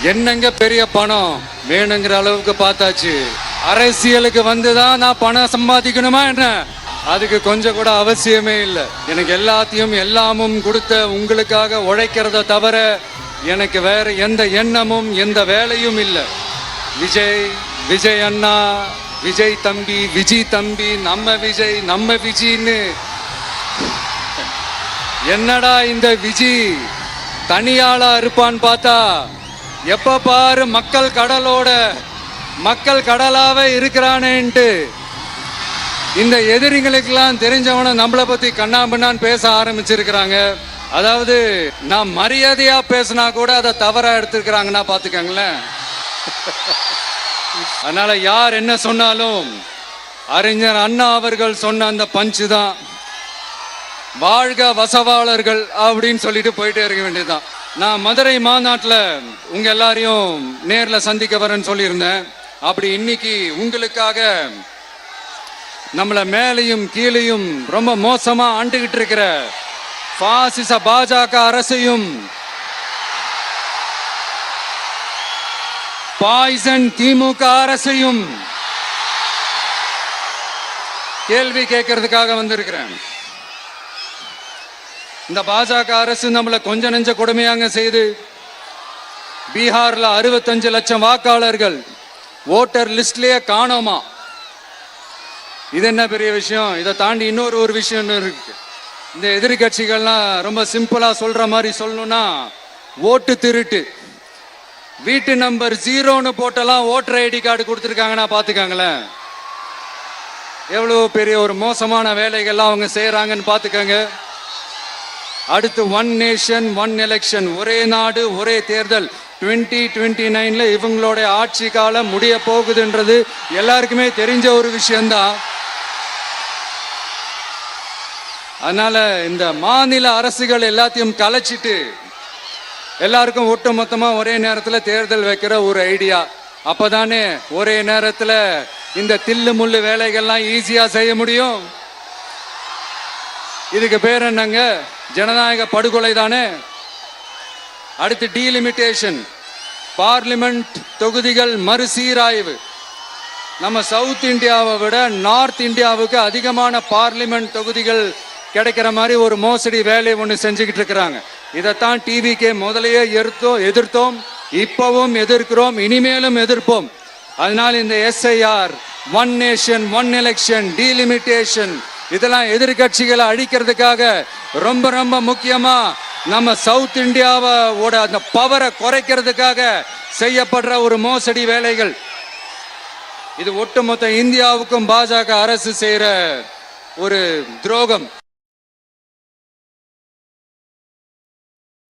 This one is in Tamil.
என்னங்க பெரிய பணம் வேணுங்கிற அளவுக்கு பார்த்தாச்சு. அரசியலுக்கு வந்துதான் நான் பணம் சம்பாதிக்கணுமா என்ன? அதுக்கு கொஞ்சம் கூட அவசியமே இல்லை. எனக்கு எல்லாத்தையும் எல்லாமும் கொடுத்த உங்களுக்காக உழைக்கிறத தவிர எனக்கு வேற எந்த எண்ணமும் எந்த வேலையும் இல்லை. விஜய், விஜய் அண்ணா, விஜய் தம்பி, விஜய் தம்பி, நம்ம விஜய், நம்ம விஜய்ன்னு. என்னடா இந்த விஜய் தனியாளா இருப்பான்னு பார்த்தா எப்ப பாரு மக்கள் கடலாவே இருக்கிறானேன்ட்டு இந்த எதிரிகளுக்கெல்லாம் தெரிஞ்சவன நம்மளை பத்தி கண்ணாபின்னான்னு பேச ஆரம்பிச்சிருக்கிறாங்க. அதாவது நான் மரியாதையா பேசினா கூட அதை தவறா எடுத்துருக்கிறாங்கன்னா பாத்துக்கங்களேன். அதனால யார் என்ன சொன்னாலும் அறிஞர் அண்ணா அவர்கள் சொன்ன அந்த பஞ்சு தான், வாழ்க வசவாளர்கள் அப்படின்னு சொல்லிட்டு போயிட்டே இருக்க வேண்டியதுதான். நான் மதுரை மாநாட்டில் உங்க எல்லாரையும் நேர்ல சந்திக்க வரேன்னு சொல்லியிருந்தேன். அப்படி இன்னைக்கு உங்களுக்காக நம்மள மேலையும் கீழையும் ரொம்ப மோசமா ஆண்டுகிட்டு இருக்கிற பாசிச பாஜக அரசையும் பாய்சன் திமுக அரசையும் கேள்வி கேட்கறதுக்காக வந்திருக்கிறேன். இந்த பாஜக அரசு நம்மள கொஞ்ச நெஞ்ச கொடுமையாங்க செய்து பீகார்ல 65 லட்சம் வாக்காளர்கள் ஓட்டர் லிஸ்ட்லயே காணோமா. இது என்ன பெரிய விஷயம்? இதை தாண்டி இன்னொரு விஷயம் இருக்கு. இந்த எதிரி கட்சிகள்லாம் ரொம்ப சிம்பிளா சொல்ற மாதிரி சொல்லணும்னா ஓட்டு திருட்டு. வீட்டு நம்பர் 0ன்னு போட்டெல்லாம் ஓட்டர் ஐடி கார்டு கொடுத்துருக்காங்கன்னா பாத்துக்காங்களேன். எவ்வளவு பெரிய ஒரு மோசமான வேலைகள்லாம் அவங்க செய்யறாங்கன்னு பாத்துக்கங்க. அடுத்து ஒன் நேஷன் ஒன் எலெக்ஷன், ஒரே நாடு ஒரே தேர்தல். 2029ல இவங்களோட ஆட்சி காலம் முடிய போகுதுன்றது எல்லாருக்குமே தெரிஞ்ச ஒரு விஷயம்தான். அதனால இந்த மாநில அரசுகள் எல்லாத்தையும் கலைச்சிட்டு எல்லாருக்கும் ஒட்டு மொத்தமா ஒரே நேரத்தில் தேர்தல் வைக்கிற ஒரு ஐடியா. அப்பதானே ஒரே நேரத்தில் இந்த தில்லு முள்ளு வேலைகள்லாம் ஈஸியா செய்ய முடியும். இதுக்கு பேர் என்னங்க? ஜனநாயக படுகொலை தானே. அடுத்து டீலிமிட்டேஷன், பார்லிமெண்ட் தொகுதிகள் மறுசீராய்வு. நம்ம சவுத் இந்தியாவை விட நார்த் இந்தியாவுக்கு அதிகமான பார்லிமெண்ட் தொகுதிகள் கிடைக்கிற மாதிரி ஒரு மோசடி வேலை ஒன்று செஞ்சுக்கிட்டு இருக்கிறாங்க. இதைத்தான் டிவிகே முதலையே எதிர்த்தோம், இப்பவும் எதிர்க்கிறோம், இனிமேலும் எதிர்ப்போம். அதனால இந்த SIR, one nation one election, delimitation இதெல்லாம் எதிர்கட்சிகளை அழிக்கிறதுக்காக ரொம்ப ரொம்ப முக்கியமா நம்ம சவுத் இந்தியாவோட அந்த பவரை குறைக்கிறதுக்காக செய்யப்படுற ஒரு மோசடி வேலைகள். இது ஒட்டுமொத்த இந்தியாவுக்கும் பாஜக அரசு செய்யற ஒரு துரோகம்.